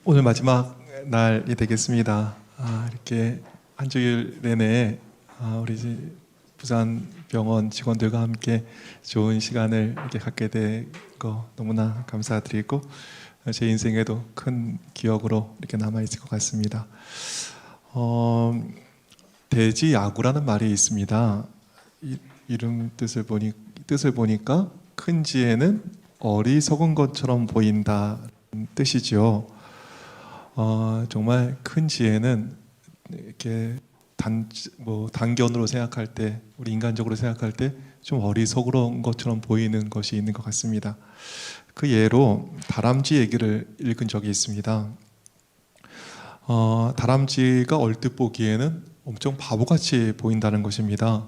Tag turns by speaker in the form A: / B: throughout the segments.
A: 오늘 마지막 날이 되겠습니다. 이렇게 한 주일 내내 우리 부산 병원 직원들과 함께 좋은 시간을 이렇게 갖게 된 거 너무나 감사드리고 제 인생에도 큰 기억으로 이렇게 남아 있을 것 같습니다. 돼지 야구라는 말이 있습니다. 이름 뜻을 보니까 큰 지혜는 어리석은 것처럼 보인다는 뜻이죠. 정말 큰 지혜는 이렇게 단견으로 생각할 때, 우리 인간적으로 생각할 때 좀 어리석은 것처럼 보이는 것이 있는 것 같습니다. 그 예로 다람쥐 얘기를 읽은 적이 있습니다. 다람쥐가 얼뜻 보기에는 엄청 바보같이 보인다는 것입니다.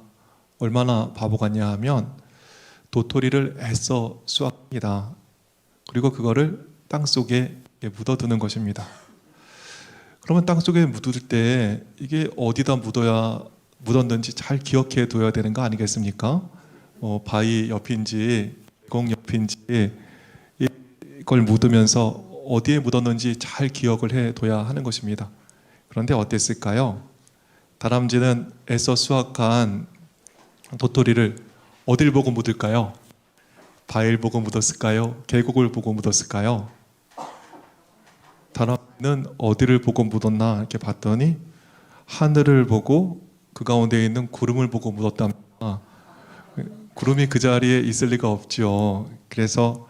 A: 얼마나 바보 같냐 하면 도토리를 애써 수확합니다. 그리고 그거를 땅속에 묻어두는 것입니다. 그러면 땅속에 묻을 때 이게 어디다 묻었는지 잘 기억해 둬야 되는 거 아니겠습니까? 바위 옆인지 계곡 옆인지 이걸 묻으면서 어디에 묻었는지 잘 기억을 해 둬야 하는 것입니다. 그런데 어땠을까요? 다람쥐는 애써 수확한 도토리를 어딜 보고 묻을까요? 바위를 보고 묻었을까요? 계곡을 보고 묻었을까요? 다람쥐는 어디를 보고 묻었나 이렇게 봤더니 하늘을 보고 그 가운데 있는 구름을 보고 묻었답니다. 구름이 그 자리에 있을 리가 없죠. 그래서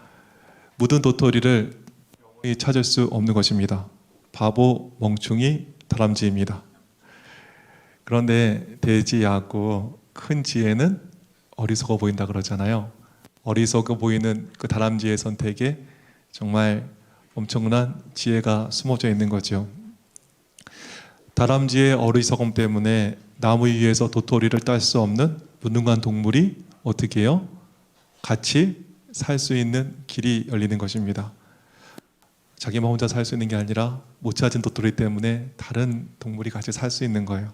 A: 묻은 도토리를 영원히 찾을 수 없는 것입니다. 바보, 멍충이, 다람쥐입니다. 그런데 돼지 야구 큰 지혜는 어리석어 보인다 그러잖아요. 어리석어 보이는 그 다람쥐의 선택에 정말 엄청난 지혜가 숨어져 있는 거죠. 다람쥐의 어리석음 때문에 나무 위에서 도토리를 딸 수 없는 무능한 동물이 어떻게 해요? 같이 살 수 있는 길이 열리는 것입니다. 자기만 혼자 살 수 있는 게 아니라 못 찾은 도토리 때문에 다른 동물이 같이 살 수 있는 거예요.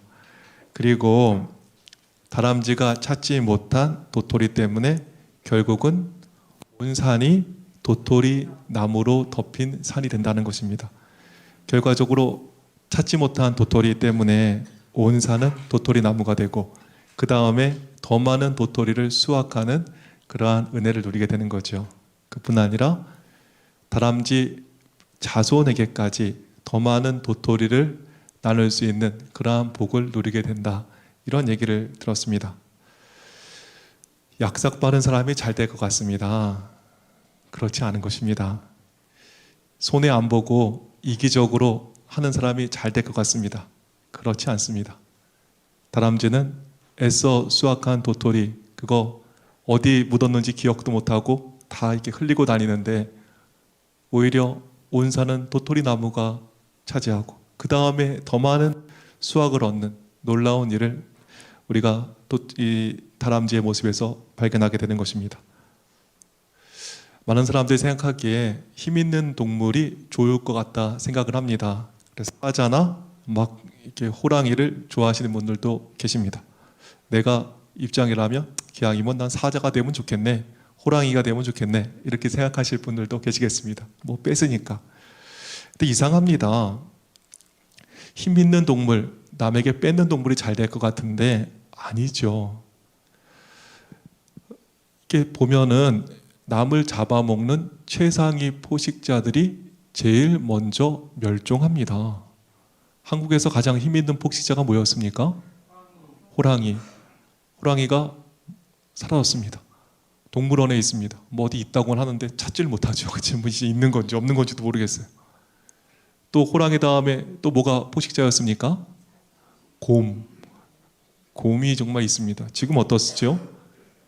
A: 그리고 다람쥐가 찾지 못한 도토리 때문에 결국은 온 산이 도토리 나무로 덮인 산이 된다는 것입니다. 결과적으로 찾지 못한 도토리 때문에 온 산은 도토리 나무가 되고 그 다음에 더 많은 도토리를 수확하는 그러한 은혜를 누리게 되는 거죠. 그뿐 아니라 다람쥐 자손에게까지 더 많은 도토리를 나눌 수 있는 그러한 복을 누리게 된다. 이런 얘기를 들었습니다. 약삭 빠른 사람이 잘 될 것 같습니다. 그렇지 않은 것입니다. 손해 안 보고 이기적으로 하는 사람이 잘 될 것 같습니다. 그렇지 않습니다. 다람쥐는 애써 수확한 도토리, 그거 어디 묻었는지 기억도 못하고 다 이렇게 흘리고 다니는데 오히려 온 산은 도토리 나무가 차지하고 그 다음에 더 많은 수확을 얻는 놀라운 일을 우리가 또 이 다람쥐의 모습에서 발견하게 되는 것입니다. 많은 사람들이 생각하기에 힘 있는 동물이 좋을 것 같다 생각을 합니다. 그래서 사자나 막 이렇게 호랑이를 좋아하시는 분들도 계십니다. 내가 입장이라면 기왕이면 난 사자가 되면 좋겠네, 호랑이가 되면 좋겠네, 이렇게 생각하실 분들도 계시겠습니다. 뭐 뺏으니까. 근데 이상합니다. 힘 있는 동물, 남에게 뺏는 동물이 잘 될 것 같은데 아니죠. 이렇게 보면은 남을 잡아먹는 최상위 포식자들이 제일 먼저 멸종합니다. 한국에서 가장 힘 있는 포식자가 뭐였습니까? 호랑이. 호랑이가 사라졌습니다. 동물원에 있습니다. 뭐 어디 있다고는 하는데 찾지를 못하죠. 지금 있는 건지 없는 건지도 모르겠어요. 또 호랑이 다음에 또 뭐가 포식자였습니까? 곰. 곰이 정말 있습니다. 지금 어떻죠?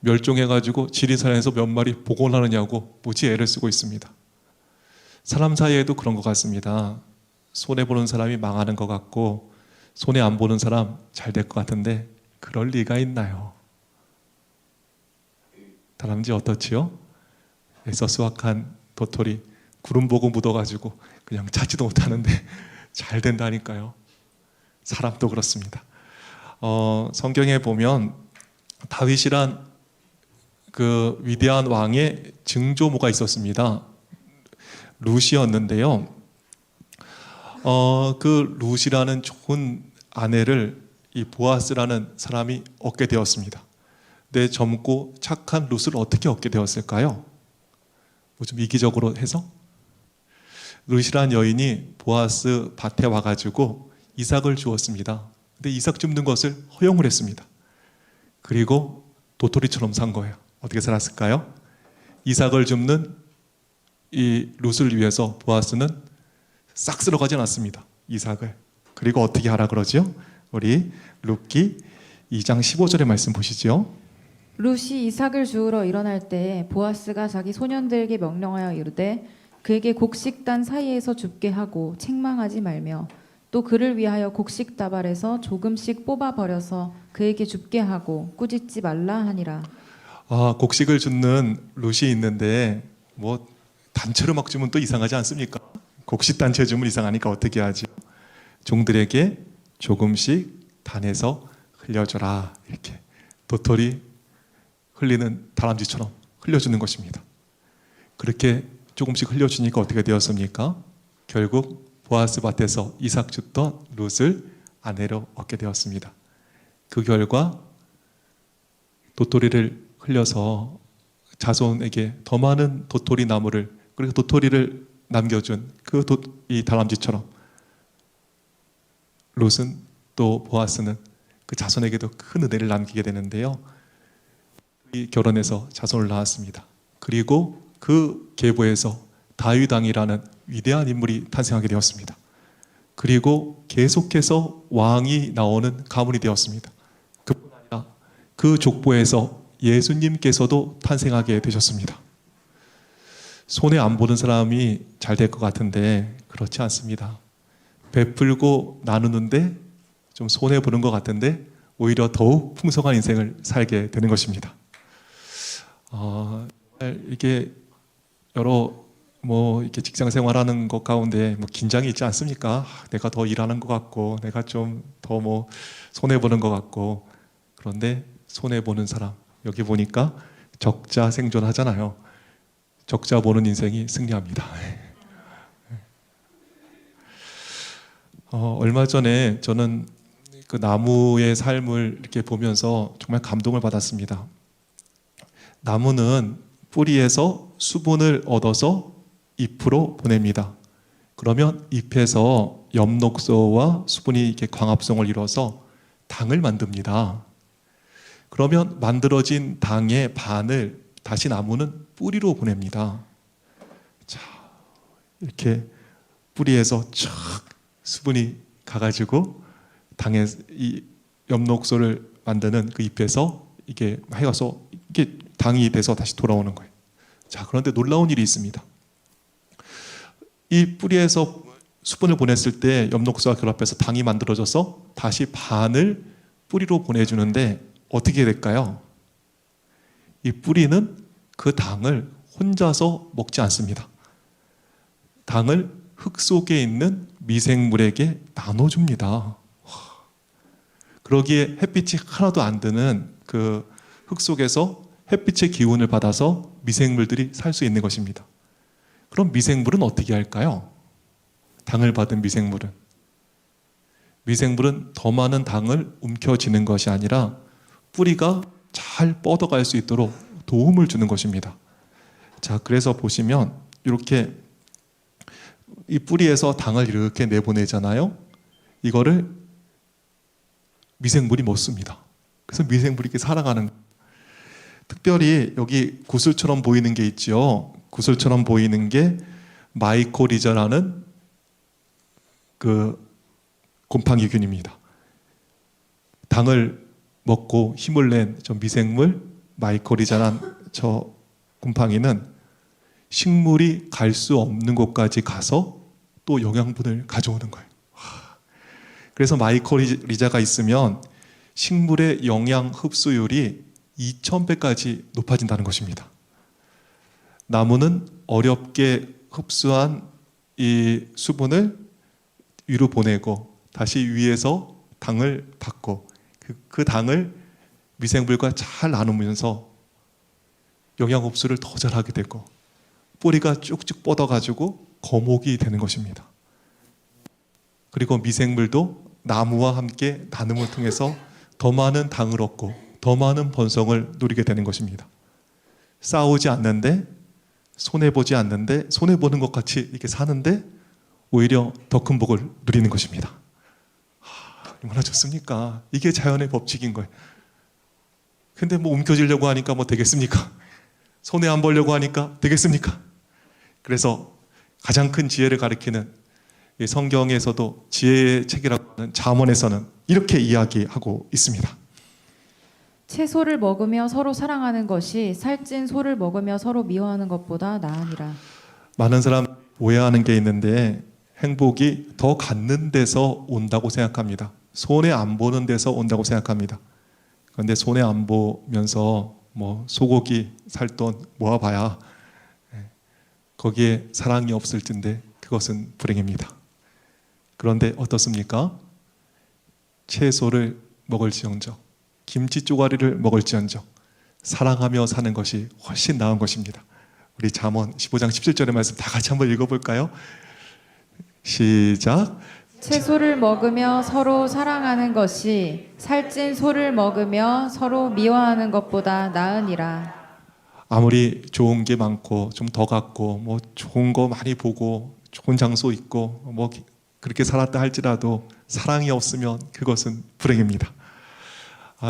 A: 멸종해가지고 지리산에서 몇 마리 복원하느냐고 무지 애를 쓰고 있습니다. 사람 사이에도 그런 것 같습니다. 손해보는 사람이 망하는 것 같고 손해 안 보는 사람 잘 될 것 같은데 그럴 리가 있나요? 다람쥐 어떻지요? 애써 수확한 도토리 구름 보고 묻어가지고 그냥 찾지도 못하는데 잘 된다니까요. 사람도 그렇습니다. 성경에 보면 다윗이란 그 위대한 왕의 증조모가 있었습니다. 룻이었는데요. 그 룻이라는 좋은 아내를 이 보아스라는 사람이 얻게 되었습니다. 내 젊고 착한 룻을 어떻게 얻게 되었을까요? 뭐 좀 이기적으로 해서 룻이라는 여인이 보아스 밭에 와가지고 이삭을 주었습니다. 근데 이삭 줍는 것을 허용을 했습니다. 그리고 도토리처럼 산 거예요. 어떻게 살았을까요? 이삭을 줍는 이 룻을 위해서 보아스는 싹 쓸어가진 않습니다. 이삭을. 그리고 어떻게 하라 그러죠? 우리 룻기 2장 15절의 말씀 보시죠.
B: 룻이 이삭을 주우러 일어날 때 보아스가 자기 소년들에게 명령하여 이르되 그에게 곡식단 사이에서 줍게 하고 책망하지 말며 또 그를 위하여 곡식 다발에서 조금씩 뽑아 버려서 그에게 줍게 하고 꾸짖지 말라 하니라.
A: 곡식을 줍는 룻이 있는데 뭐 단체로 막 주면 또 이상하지 않습니까? 곡식 단체 주면 이상하니까 어떻게 하죠? 종들에게 조금씩 단에서 흘려줘라. 이렇게 도토리 흘리는 다람쥐처럼 흘려주는 것입니다. 그렇게 조금씩 흘려주니까 어떻게 되었습니까? 결국 보아스 밭에서 이삭 줬던 룻을 아내로 얻게 되었습니다. 그 결과 도토리를 흘려서 자손에게 더 많은 도토리 나무를, 그리고 도토리를 남겨준 이 다람쥐처럼 룻은 또 보아스는 그 자손에게도 큰 은혜를 남기게 되는데요. 이 결혼해서 자손을 낳았습니다. 그리고 그 계보에서 다윗 왕이라는 위대한 인물이 탄생하게 되었습니다. 그리고 계속해서 왕이 나오는 가문이 되었습니다. 그뿐 아니라 그 족보에서 예수님께서도 탄생하게 되셨습니다. 손해 안 보는 사람이 잘 될 것 같은데 그렇지 않습니다. 베풀고 나누는데 좀 손해 보는 것 같은데 오히려 더욱 풍성한 인생을 살게 되는 것입니다. 이게 여러 이렇게 직장 생활하는 것 가운데 긴장이 있지 않습니까? 내가 더 일하는 것 같고, 내가 좀 더 손해 보는 것 같고, 그런데 손해 보는 사람 여기 보니까 적자 생존하잖아요. 적자 보는 인생이 승리합니다. 얼마 전에 저는 그 나무의 삶을 이렇게 보면서 정말 감동을 받았습니다. 나무는 뿌리에서 수분을 얻어서 잎으로 보냅니다. 그러면 잎에서 엽록소와 수분이 이렇게 광합성을 이뤄서 당을 만듭니다. 그러면 만들어진 당의 반을 다시 나무는 뿌리로 보냅니다. 자, 이렇게 뿌리에서 쫙 수분이 가가지고 당의 이 엽록소를 만드는 그 잎에서 이게 해가서 이게 당이 돼서 다시 돌아오는 거예요. 자, 그런데 놀라운 일이 있습니다. 이 뿌리에서 수분을 보냈을 때 엽록소와 결합해서 당이 만들어져서 다시 반을 뿌리로 보내주는데 어떻게 될까요? 이 뿌리는 그 당을 혼자서 먹지 않습니다. 당을 흙 속에 있는 미생물에게 나눠줍니다. 그러기에 햇빛이 하나도 안 드는 그 흙 속에서 햇빛의 기운을 받아서 미생물들이 살 수 있는 것입니다. 그럼 미생물은 어떻게 할까요? 당을 받은 미생물은 더 많은 당을 움켜쥐는 것이 아니라 뿌리가 잘 뻗어갈 수 있도록 도움을 주는 것입니다. 자, 그래서 보시면 이렇게 이 뿌리에서 당을 이렇게 내보내잖아요. 이거를 미생물이 먹습니다. 그래서 미생물이 이렇게 살아가는, 특별히 여기 구슬처럼 보이는 게 있죠. 구슬처럼 보이는 게 마이코리자라는 그 곰팡이균입니다. 당을 먹고 힘을 낸 저 미생물 마이코리자란 저 곰팡이는 식물이 갈 수 없는 곳까지 가서 또 영양분을 가져오는 거예요. 그래서 마이코리자가 있으면 식물의 영양 흡수율이 2000배까지 높아진다는 것입니다. 나무는 어렵게 흡수한 이 수분을 위로 보내고 다시 위에서 당을 받고 그 당을 미생물과 잘 나누면서 영양 흡수를 더 잘하게 되고 뿌리가 쭉쭉 뻗어가지고 거목이 되는 것입니다. 그리고 미생물도 나무와 함께 나눔을 통해서 더 많은 당을 얻고 더 많은 번성을 누리게 되는 것입니다. 싸우지 않는데, 손해보지 않는데, 손해보는 것 같이 이렇게 사는데 오히려 더 큰 복을 누리는 것입니다. 얼마나 좋습니까? 이게 자연의 법칙인 거예요. 근데 뭐 움켜쥐려고 하니까 뭐 되겠습니까? 손해 안 보려고 하니까 되겠습니까? 그래서 가장 큰 지혜를 가리키는 이 성경에서도 지혜의 책이라고 하는 잠언에서는 이렇게 이야기하고 있습니다.
B: 채소를 먹으며 서로 사랑하는 것이 살찐 소를 먹으며 서로 미워하는 것보다 나으니라.
A: 많은 사람 오해하는 게 있는데 행복이 더 갖는 데서 온다고 생각합니다. 손해 안 보는 데서 온다고 생각합니다. 그런데 손해 안 보면서 뭐 소고기 살 돈 모아봐야 거기에 사랑이 없을 텐데 그것은 불행입니다. 그런데 어떻습니까? 채소를 먹을지언정, 김치 쪼가리를 먹을지언정 사랑하며 사는 것이 훨씬 나은 것입니다. 우리 잠언 15장 17절의 말씀 다 같이 한번 읽어볼까요? 시작.
B: 채소를 먹으며 서로 사랑하는 것이 살찐 소를 먹으며 서로 미워하는 것보다 나으니라.
A: 아무리 좋은 게 많고 좀 더 갖고 뭐 좋은 거 많이 보고 좋은 장소 있고 뭐 그렇게 살았다 할지라도 사랑이 없으면 그것은 불행입니다.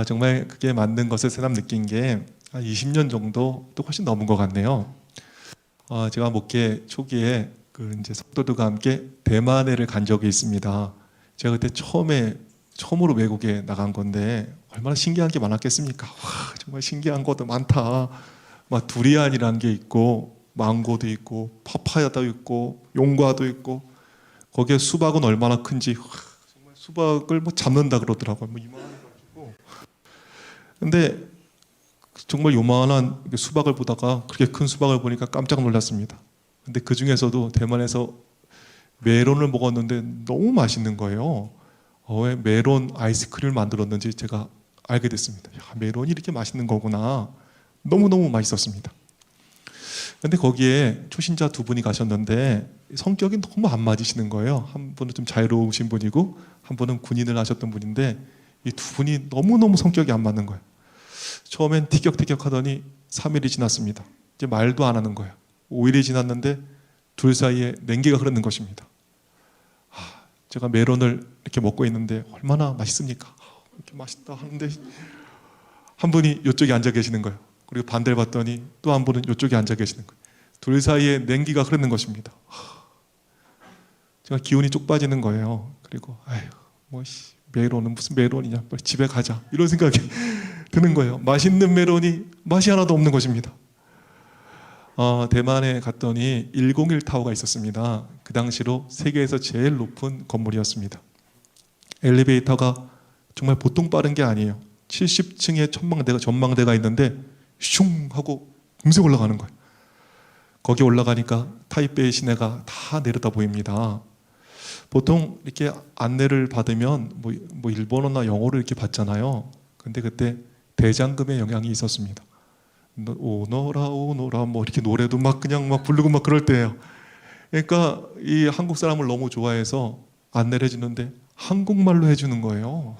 A: 정말 그게 맞는 것을 새삼 느낀 게 20년 정도 또 훨씬 넘은 것 같네요. 제가 목회 초기에 이제 성도들과 함께 대만해를 간 적이 있습니다. 제가 그때 처음으로 외국에 나간 건데 얼마나 신기한 게 많았겠습니까? 와, 정말 신기한 것도 많다. 막 두리안이라는 게 있고 망고도 있고 파파야도 있고 용과도 있고 거기에 수박은 얼마나 큰지 정말 수박을 뭐 잡는다 그러더라고요. 뭐 이만해가지고. 근데 정말 요만한 수박을 보다가 그렇게 큰 수박을 보니까 깜짝 놀랐습니다. 근데 그 중에서도 대만에서 메론을 먹었는데 너무 맛있는 거예요. 왜 메론 아이스크림을 만들었는지 제가 알게 됐습니다. 야, 메론이 이렇게 맛있는 거구나. 너무너무 맛있었습니다. 근데 거기에 초신자 두 분이 가셨는데 성격이 너무 안 맞으시는 거예요. 한 분은 좀 자유로우신 분이고 한 분은 군인을 하셨던 분인데 이 두 분이 너무너무 성격이 안 맞는 거예요. 처음엔 티격태격 하더니 3일이 지났습니다. 이제 말도 안 하는 거예요. 5일이 지났는데 둘 사이에 냉기가 흐르는 것입니다. 제가 메론을 이렇게 먹고 있는데 얼마나 맛있습니까? 이렇게 맛있다 하는데 한 분이 이쪽에 앉아 계시는 거예요. 그리고 반대를 봤더니 또 한 분은 이쪽에 앉아 계시는 거예요. 둘 사이에 냉기가 흐르는 것입니다. 제가 기운이 쪽 빠지는 거예요. 그리고 메론은 무슨 메론이냐, 빨리 집에 가자 이런 생각이 드는 거예요. 맛있는 메론이 맛이 하나도 없는 것입니다. 대만에 갔더니 101 타워가 있었습니다. 그 당시로 세계에서 제일 높은 건물이었습니다. 엘리베이터가 정말 보통 빠른 게 아니에요. 70층의 전망대가 있는데 슝 하고 금세 올라가는 거예요. 거기 올라가니까 타이베이 시내가 다 내려다 보입니다. 보통 이렇게 안내를 받으면 뭐 일본어나 영어로 이렇게 받잖아요. 근데 그때 대장금의 영향이 있었습니다. 오너라 오너라 뭐 이렇게 노래도 그냥 부르고 그럴 때예요. 그러니까 이 한국 사람을 너무 좋아해서 안내를 해주는데 한국말로 해주는 거예요.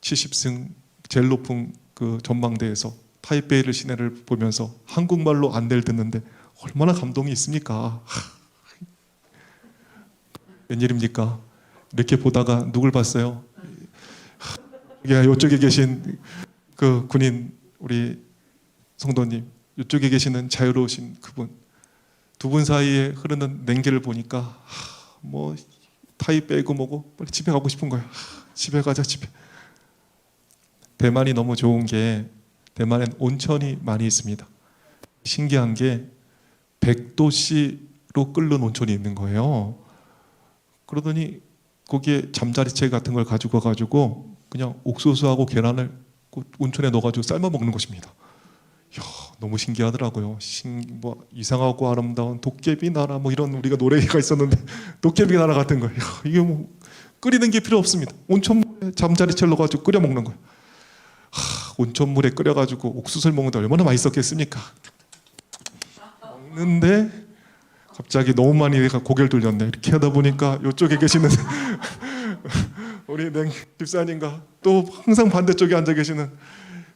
A: 70층 제일 높은 그 전망대에서 타이베이를 시내를 보면서 한국말로 안내를 듣는데 얼마나 감동이 있습니까? 웬일입니까? 이렇게 보다가 누굴 봤어요? 이쪽에 계신 그 군인 우리 성도님, 이쪽에 계시는 자유로우신 그분, 두 분 사이에 흐르는 냉기를 보니까 뭐 타이베이고 뭐고 빨리 집에 가고 싶은 거예요. 집에 가자 집에. 대만이 너무 좋은 게 대만엔 온천이 많이 있습니다. 신기한 게 100도씨로 끓는 온천이 있는 거예요. 그러더니 거기에 잠자리채 같은 걸 가지고 가지고 그냥 옥수수하고 계란을 온천에 넣어가지고 삶아 먹는 것입니다. 이야, 너무 신기하더라고요. 뭐 이상하고 아름다운 도깨비 나라 뭐 이런 우리가 노래가 있었는데 도깨비 나라 같은 거예요. 이게 뭐 끓이는 게 필요 없습니다. 온천물에 잠자리채를 넣어가지고 끓여 먹는 거예요. 온천물에 끓여가지고 옥수수를 먹는데 얼마나 맛있었겠습니까? 먹는데 갑자기 너무 많이 내가 고개를 돌렸네. 이렇게 하다 보니까 이쪽에 계시는 우리 냉 집사님과 또 항상 반대쪽에 앉아 계시는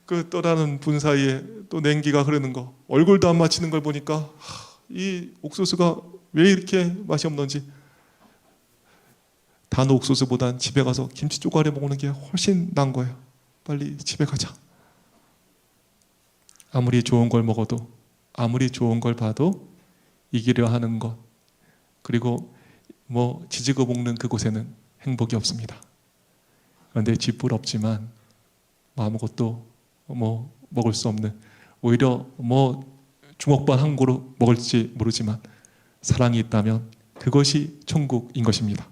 A: 그 또 다른 분 사이에 또 냉기가 흐르는 거, 얼굴도 안 맞히는 걸 보니까 이 옥수수가 왜 이렇게 맛이 없는지, 단 옥수수보단 집에 가서 김치 쪼가리 먹는 게 훨씬 나은 거예요. 빨리 집에 가자. 아무리 좋은 걸 먹어도, 아무리 좋은 걸 봐도 이기려 하는 것, 그리고 뭐 지지고 볶는 그곳에는 행복이 없습니다. 그런데 쥐뿔 없지만 아무것도 뭐 먹을 수 없는, 오히려 뭐 주먹밥 한 그릇 먹을지 모르지만 사랑이 있다면 그것이 천국인 것입니다.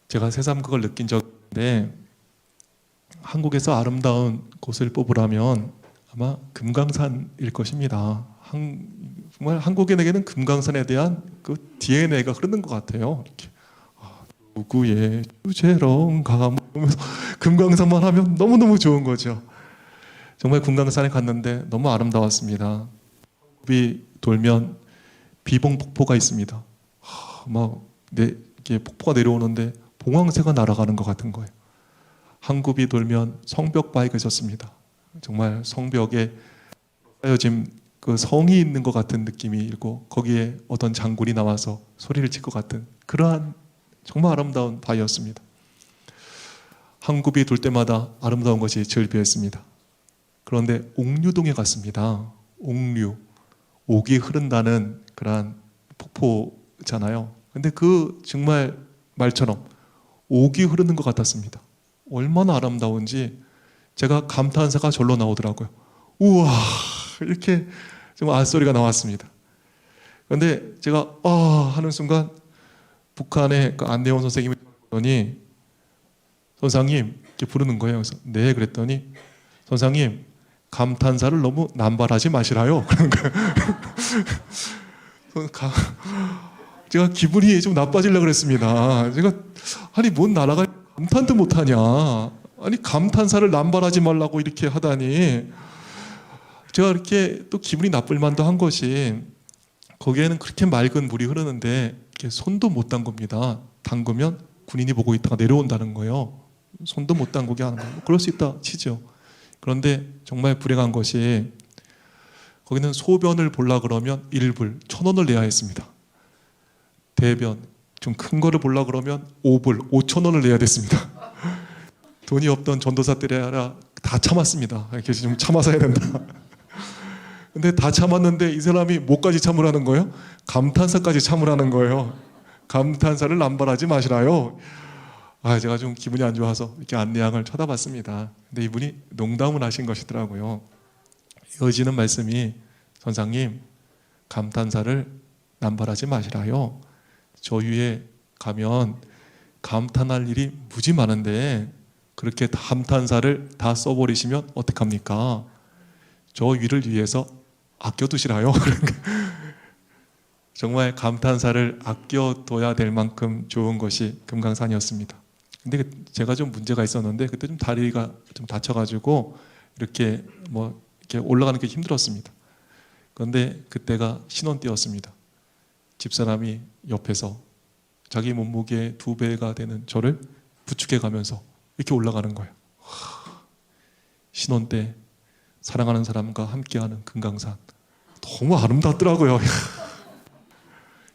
A: 제가 새삼 그걸 느낀 적인데, 한국에서 아름다운 곳을 뽑으라면 아마 금강산일 것입니다. 정말 한국인에게는 금강산에 대한 그 DNA가 흐르는 것 같아요. 이렇게 누구의 주제런가 하면서 금강산만 하면 너무너무 좋은 거죠. 정말 금강산에 갔는데 너무 아름다웠습니다. 비 돌면 비봉폭포가 있습니다. 이렇게 폭포가 내려오는데 봉황새가 날아가는 것 같은 거예요. 한굽이 돌면 성벽바위가 있었습니다. 정말 성벽에 쌓여진 그 성이 있는 것 같은 느낌이 있고, 거기에 어떤 장군이 나와서 소리를 칠 것 같은 그러한 정말 아름다운 바위였습니다. 한굽이 돌 때마다 아름다운 것이 즐비했습니다. 그런데 옥류동에 갔습니다. 옥류, 옥이 흐른다는 그러한 폭포잖아요. 근데 그 정말 말처럼 옥이 흐르는 것 같았습니다. 얼마나 아름다운지 제가 감탄사가 절로 나오더라고요. 우와, 이렇게 좀 알소리가 나왔습니다. 그런데 제가 하는 순간 북한의 그 안내원 선생님이 보더니, 선생님 이렇게 부르는 거예요. 그래서 네, 그랬더니 선생님 감탄사를 너무 남발하지 마시라요. 그러는 거예요. 제가 기분이 좀 나빠지려고 그랬습니다. 제가 아니 뭔 나라가 감탄도 못하냐, 아니 감탄사를 남발하지 말라고 이렇게 하다니, 제가 이렇게 또 기분이 나쁠 만도 한 것이, 거기에는 그렇게 맑은 물이 흐르는데 이렇게 손도 못 담굽니다. 담그면 군인이 보고 있다가 내려온다는 거예요. 손도 못 담그게 하는 거예요. 그럴 수 있다 치죠. 그런데 정말 불행한 것이, 거기는 소변을 보려 그러면 1불, 1,000원을 내야 했습니다. 대변 좀 큰 거를 보려 그러면 5불, 5,000원을 내야 됐습니다. 돈이 없던 전도사들이라 다 참았습니다. 이렇게 좀 참아서 해야 된다. 근데 다 참았는데 이 사람이 뭐까지 참으라는 거예요? 감탄사까지 참으라는 거예요. 감탄사를 남발하지 마시라요. 제가 좀 기분이 안 좋아서 이렇게 안내양을 쳐다봤습니다. 근데 이분이 농담을 하신 것이더라고요. 이어지는 말씀이, 선생님 감탄사를 남발하지 마시라요. 저 위에 가면 감탄할 일이 무지 많은데 그렇게 감탄사를 다 써버리시면 어떡합니까? 저 위를 위해서 아껴두시라요. 정말 감탄사를 아껴둬야 될 만큼 좋은 것이 금강산이었습니다. 근데 제가 좀 문제가 있었는데, 그때 좀 다리가 좀 다쳐가지고 이렇게 이렇게 올라가는 게 힘들었습니다. 그런데 그때가 신혼 때였습니다. 집사람이 옆에서 자기 몸무게 2배가 되는 저를 부축해 가면서 이렇게 올라가는 거예요. 신혼 때 사랑하는 사람과 함께하는 금강산, 너무 아름답더라고요.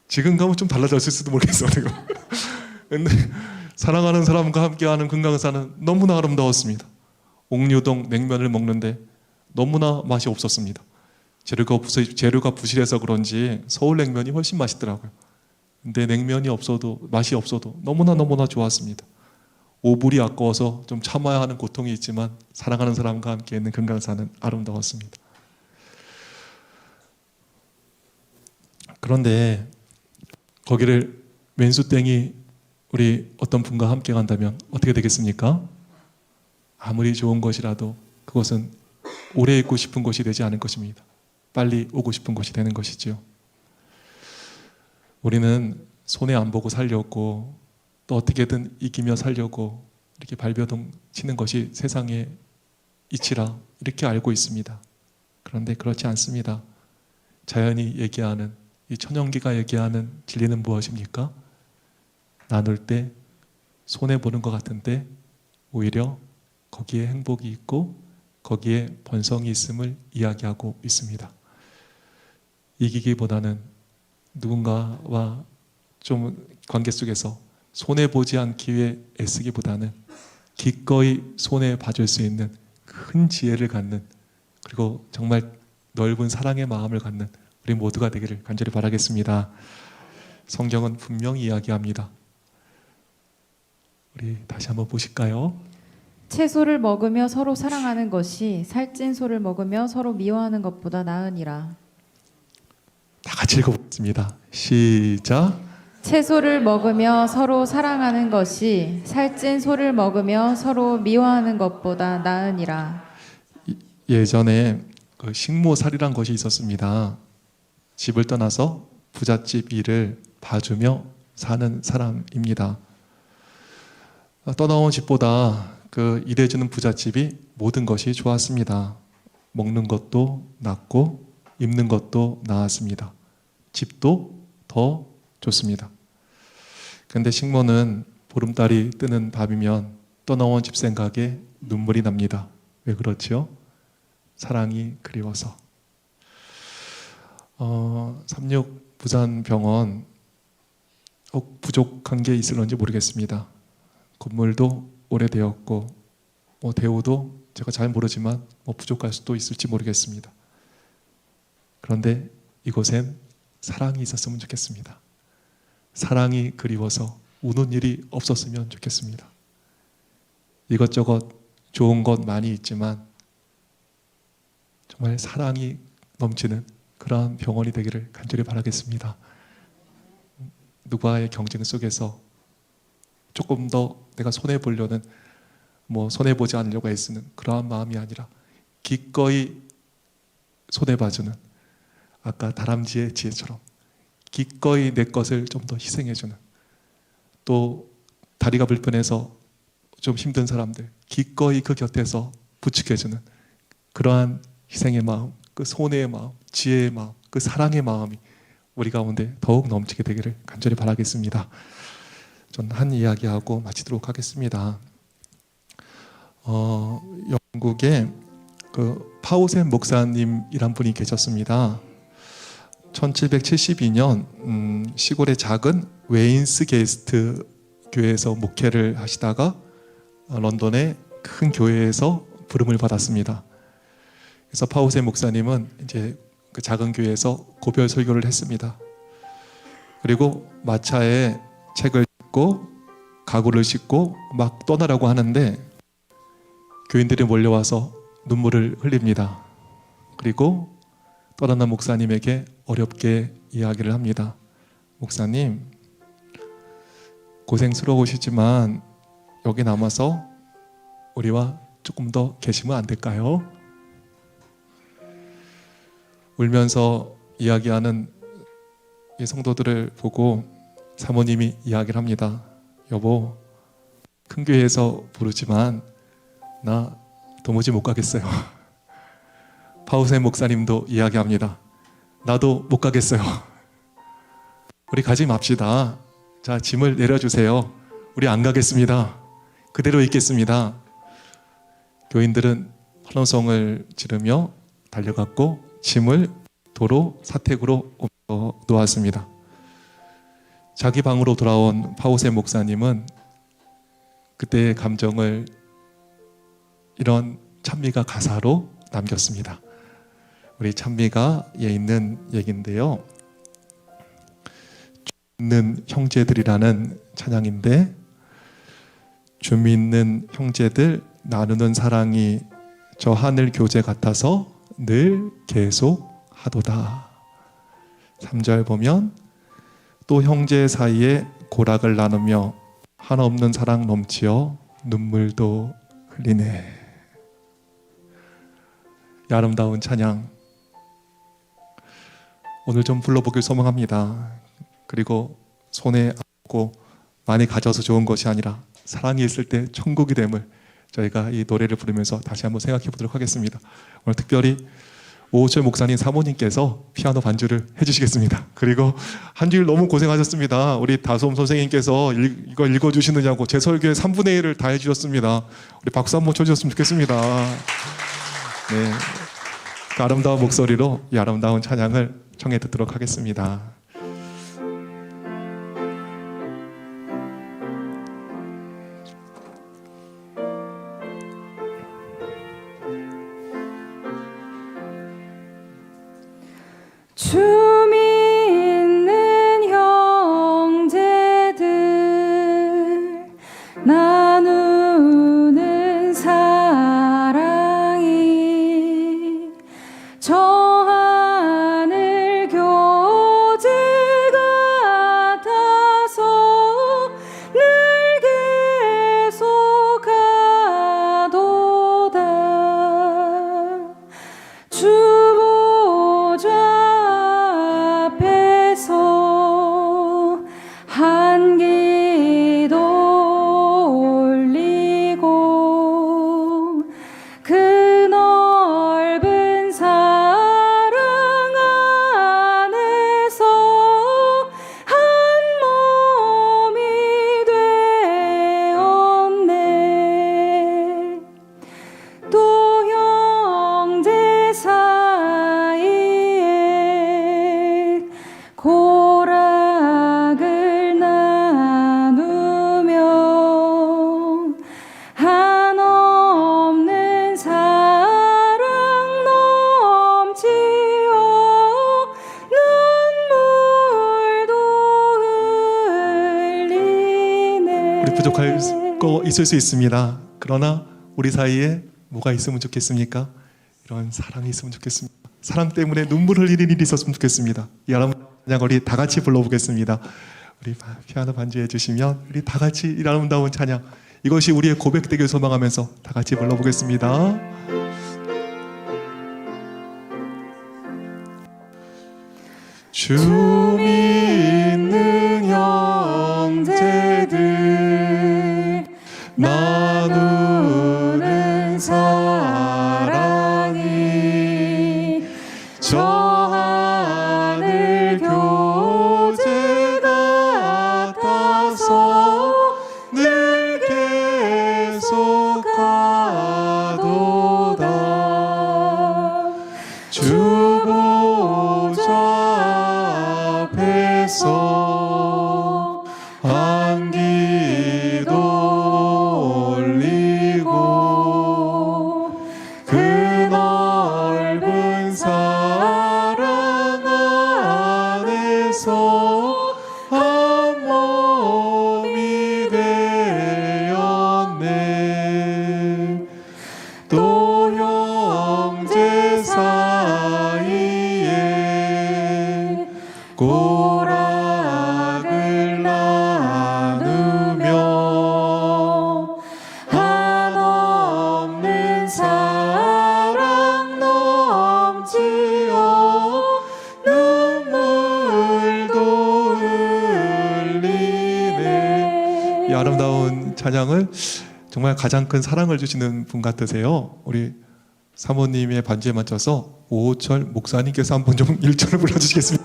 A: 지금 가면 좀 달라졌을지도 모르겠어요. 근데 사랑하는 사람과 함께하는 금강산은 너무나 아름다웠습니다. 옥류동 냉면을 먹는데 너무나 맛이 없었습니다. 재료가 부실해서 그런지 서울 냉면이 훨씬 맛있더라고요. 근데 냉면이 없어도, 맛이 없어도 너무나 좋았습니다. 5불이 아까워서 좀 참아야 하는 고통이 있지만 사랑하는 사람과 함께 있는 금강산은 아름다웠습니다. 그런데 거기를 왼수땡이 우리 어떤 분과 함께 간다면 어떻게 되겠습니까? 아무리 좋은 것이라도 그것은 오래 있고 싶은 곳이 되지 않을 것입니다. 빨리 오고 싶은 곳이 되는 것이지요. 우리는 손해 안 보고 살려고, 또 어떻게든 이기며 살려고 이렇게 발버둥 치는 것이 세상의 이치라 이렇게 알고 있습니다. 그런데 그렇지 않습니다. 자연이 얘기하는 이 천연기가 얘기하는 진리는 무엇입니까? 나눌 때 손해보는 것 같은데 오히려 거기에 행복이 있고 거기에 번성이 있음을 이야기하고 있습니다. 이기기보다는 누군가와 좀 관계 속에서 손해보지 않기 위해 애쓰기보다는 기꺼이 손해봐줄 수 있는 큰 지혜를 갖는, 그리고 정말 넓은 사랑의 마음을 갖는 우리 모두가 되기를 간절히 바라겠습니다. 성경은 분명히 이야기합니다. 우리 다시 한번 보실까요?
B: 채소를 먹으며 서로 사랑하는 것이 살찐 소를 먹으며 서로 미워하는 것보다 나으니라.
A: 다 같이 읽어보겠습니다. 시작.
B: 채소를 먹으며 서로 사랑하는 것이 살찐 소를 먹으며 서로 미워하는 것보다 나으니라.
A: 예전에 그 식모살이란 것이 있었습니다. 집을 떠나서 부잣집 일을 봐주며 사는 사람입니다. 떠나온 집보다 그 일해주는 부잣집이 모든 것이 좋았습니다. 먹는 것도 낫고 입는 것도 나았습니다. 집도 더 좋습니다. 그런데 식모는 보름달이 뜨는 밤이면 떠나온 집 생각에 눈물이 납니다. 왜 그렇지요? 사랑이 그리워서. 36 부산병원 부족한 게 있을런지 모르겠습니다. 건물도 오래되었고 대우도 제가 잘 모르지만 부족할 수도 있을지 모르겠습니다. 그런데 이곳엔 사랑이 있었으면 좋겠습니다. 사랑이 그리워서 우는 일이 없었으면 좋겠습니다. 이것저것 좋은 것 많이 있지만 정말 사랑이 넘치는 그러한 병원이 되기를 간절히 바라겠습니다. 누구와의 경쟁 속에서 조금 더 내가 손해보려는 손해보지 않으려고 애쓰는 그러한 마음이 아니라 기꺼이 손해봐주는, 아까 다람쥐의 지혜처럼 기꺼이 내 것을 좀 더 희생해주는, 또 다리가 불편해서 좀 힘든 사람들 기꺼이 그 곁에서 부축해주는 그러한 희생의 마음, 그 손해의 마음, 지혜의 마음, 그 사랑의 마음이 우리 가운데 더욱 넘치게 되기를 간절히 바라겠습니다. 전 한 이야기하고 마치도록 하겠습니다. 영국에 그 파우센 목사님이란 분이 계셨습니다. 1772년 시골의 작은 웨인스 게스트 교회에서 목회를 하시다가 런던의 큰 교회에서 부름을 받았습니다. 그래서 파우센 목사님은 이제 그 작은 교회에서 고별 설교를 했습니다. 그리고 마차에 책을 싣고 가구를 싣고 막 떠나라고 하는데 교인들이 몰려와서 눈물을 흘립니다. 그리고 떠나는 목사님에게 어렵게 이야기를 합니다. 목사님, 고생스러우시지만 여기 남아서 우리와 조금 더 계시면 안 될까요? 울면서 이야기하는 이 성도들을 보고 사모님이 이야기를 합니다. 여보, 큰 교회에서 부르지만 나 도무지 못 가겠어요. 파우센 목사님도 이야기합니다. 나도 못 가겠어요. 우리 가지 맙시다. 자, 짐을 내려주세요. 우리 안 가겠습니다. 그대로 있겠습니다. 교인들은 환호성을 지르며 달려갔고 짐을 도로 사택으로 옮겨 놓았습니다. 자기 방으로 돌아온 파우센 목사님은 그때의 감정을 이런 찬미가 가사로 남겼습니다. 우리 찬미가에 있는 얘기인데요. 주 믿는 형제들이라는 찬양인데, 주 믿는 형제들 나누는 사랑이 저 하늘 교제 같아서 늘 계속하도다. 3절 보면 또 형제 사이에 고락을 나누며 한없는 사랑 넘치어 눈물도 흘리네. 이 아름다운 찬양 오늘 좀 불러보길 소망합니다. 그리고 손에 안고 많이 가져서 좋은 것이 아니라 사랑이 있을 때 천국이 됨을 저희가 이 노래를 부르면서 다시 한번 생각해 보도록 하겠습니다. 오늘 특별히 오호철 목사님 사모님께서 피아노 반주를 해주시겠습니다. 그리고 한 주일 너무 고생하셨습니다. 우리 다솜 선생님께서 이거 읽어주시느냐고 제 설교의 3분의 1을 다 해주셨습니다. 우리 박수 한번 쳐주셨으면 좋겠습니다. 네, 그 아름다운 목소리로 이 아름다운 찬양을 청해 듣도록 하겠습니다.
B: 춤이 있는 형제들 나누는 사랑이 저 하늘 교제 같아서 늘 계속 가도다. 주 보좌 앞에서 한 기도 올리고 그 넓은 사랑 안에서 한 몸이 되었네. 또 형제 사이에 고락을 나누며 한없는 사랑 넘치어 눈물도 흘리네.
A: 우리 부족할 거 있을 수 있습니다. 그러나 우리 사이에 뭐가 있으면 좋겠습니까? 이런 사랑이 있으면 좋겠습니다. 사랑 때문에 눈물 흘리는 일이 있었으면 좋겠습니다. 이 아름다운 찬양 우리 다 같이 불러보겠습니다. 우리 피아노 반주해 주시면 우리 다 같이 이 아름다운 찬양, 이것이 우리의 고백되길 소망하면서 다 같이 불러보겠습니다. 춤이 있는 형제들 나누는 사랑이 저 하늘 교제 같아서 늘 계속 가도다. 주 보좌 앞에서 한 기도 올리고 그 넓은 사랑 안에서 한 몸이 되었네. 또 형제 사이에 고락을 나누며 한없는 사랑 넘치어 눈물도 흘리네. 이 아름다운 찬양을 정말 가장 큰 사랑을 주시는 분 같으세요. 우리 사모님의 반주에 맞춰서 오호철 목사님께서 한번 좀 1절을 불러주시겠습니다.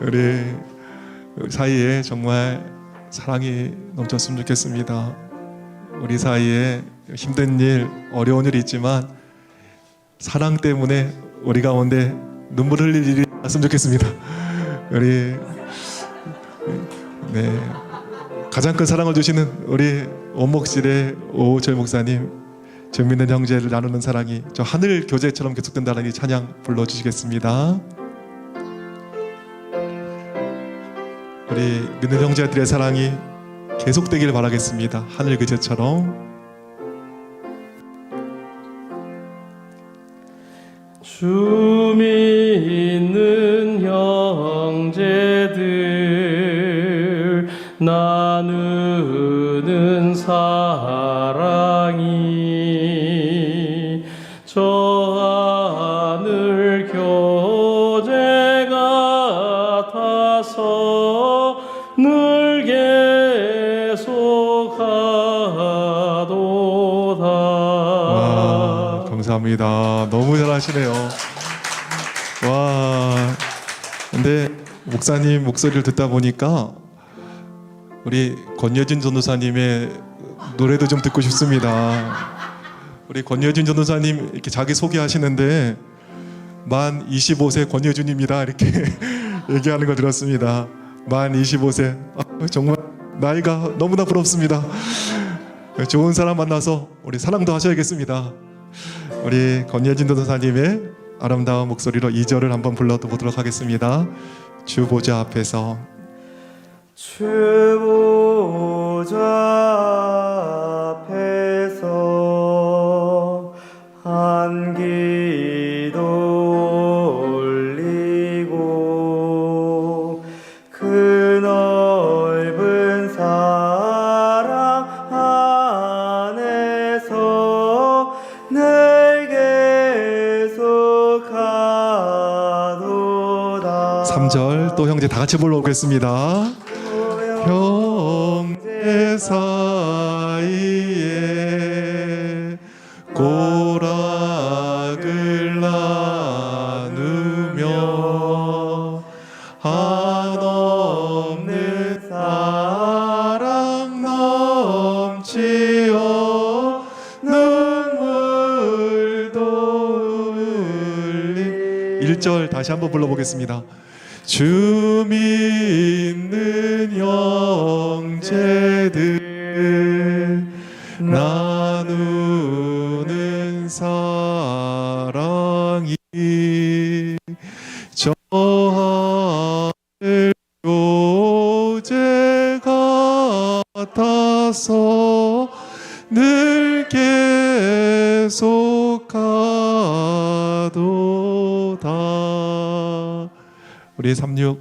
A: 우리 사이에 정말 사랑이 넘쳤으면 좋겠습니다. 우리 사이에 힘든 일, 어려운 일이 있지만 사랑 때문에 우리 가운데 눈물 흘릴 일이 없으면 좋겠습니다. 우리 가장 큰 사랑을 주시는 우리 원목실의 오호철 목사님, 재밌는 형제를 나누는 사랑이 저 하늘 교제처럼 계속된다는 이 찬양 불러주시겠습니다. 우리 믿는 형제들의 사랑이 계속되길 바라겠습니다. 하늘 교제처럼.
C: 춤이 있는 형제들 나누는 사랑이 저 하늘 교제 같아서 늘 계속 가도다.
A: 와, 감사합니다. 너무 잘 대단하시네요. 와. 근데 목사님 목소리를 듣다 보니까 우리 권여진 전도사님의 노래도 좀 듣고 싶습니다. 우리 권여진 전도사님 이렇게 자기 소개하시는데 만 25세 권여준입니다 이렇게 얘기하는 거 들었습니다. 만 25세. 정말 나이가 너무나 부럽습니다. 좋은 사람 만나서 우리 사랑도 하셔야겠습니다. 우리 권여진 전도사님의 아름다운 목소리로 2절을 한번 불러보도록 하겠습니다. 주 보좌 앞에서
D: 주 보좌 앞에서 한 기도 올리고 그 넓은 사랑 안에서 늘 계속하도다.
A: 3절 또 형제 다 같이 불러보겠습니다. 형제 사이에 고락을 나누며 한없는 사랑 넘치어 눈물도 흘리 1절 다시 한번 불러보겠습니다. 주 믿는 형제들 나누는 사랑이 저 하늘 교제 같아서 늘 계속하도다. 우리 36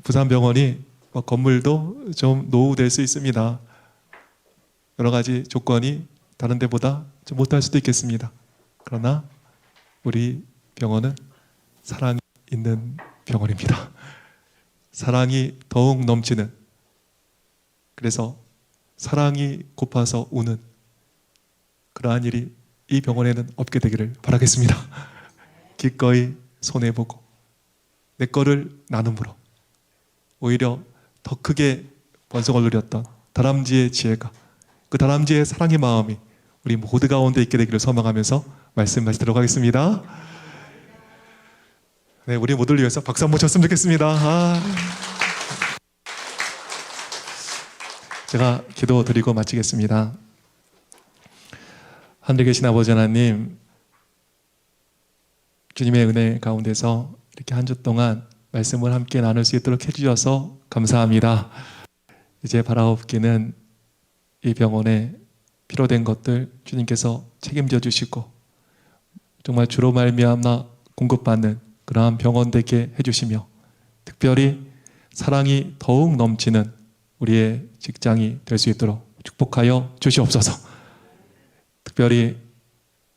A: 부산병원이 건물도 좀 노후될 수 있습니다. 여러 가지 조건이 다른 데보다 좀 못할 수도 있겠습니다. 그러나 우리 병원은 사랑이 있는 병원입니다. 사랑이 더욱 넘치는, 그래서 사랑이 고파서 우는 그러한 일이 이 병원에는 없게 되기를 바라겠습니다. 기꺼이 손해보고 내 거를 나눔으로 오히려 더 크게 번성을 누렸던 다람쥐의 지혜가, 그 다람쥐의 사랑의 마음이 우리 모두 가운데 있게 되기를 소망하면서 말씀 마치도록 하겠습니다. 네, 우리 모두를 위해서 박수 한번 쳤으면 좋겠습니다. 제가 기도 드리고 마치겠습니다. 하늘에 계신 아버지 하나님, 주님의 은혜 가운데서 이렇게 한 주 동안 말씀을 함께 나눌 수 있도록 해주셔서 감사합니다. 이제 바라옵기는 이 병원에 필요된 것들 주님께서 책임져 주시고 정말 주로 말미암아 공급받는 그러한 병원 되게 해주시며, 특별히 사랑이 더욱 넘치는 우리의 직장이 될 수 있도록 축복하여 주시옵소서. 특별히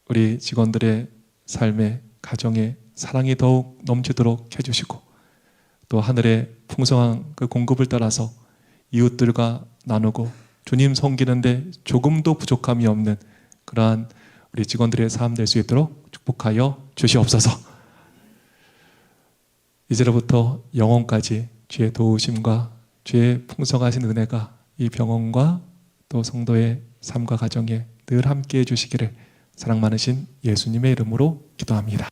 A: 우리 직원들의 삶에, 가정에 사랑이 더욱 넘치도록 해주시고, 또 하늘의 풍성한 그 공급을 따라서 이웃들과 나누고 주님 섬기는데 조금도 부족함이 없는 그러한 우리 직원들의 삶 될 수 있도록 축복하여 주시옵소서. 이제로부터 영원까지 주의 도우심과 주의 풍성하신 은혜가 이 병원과 또 성도의 삶과 가정에 늘 함께해 주시기를 사랑 많으신 예수님의 이름으로 기도합니다.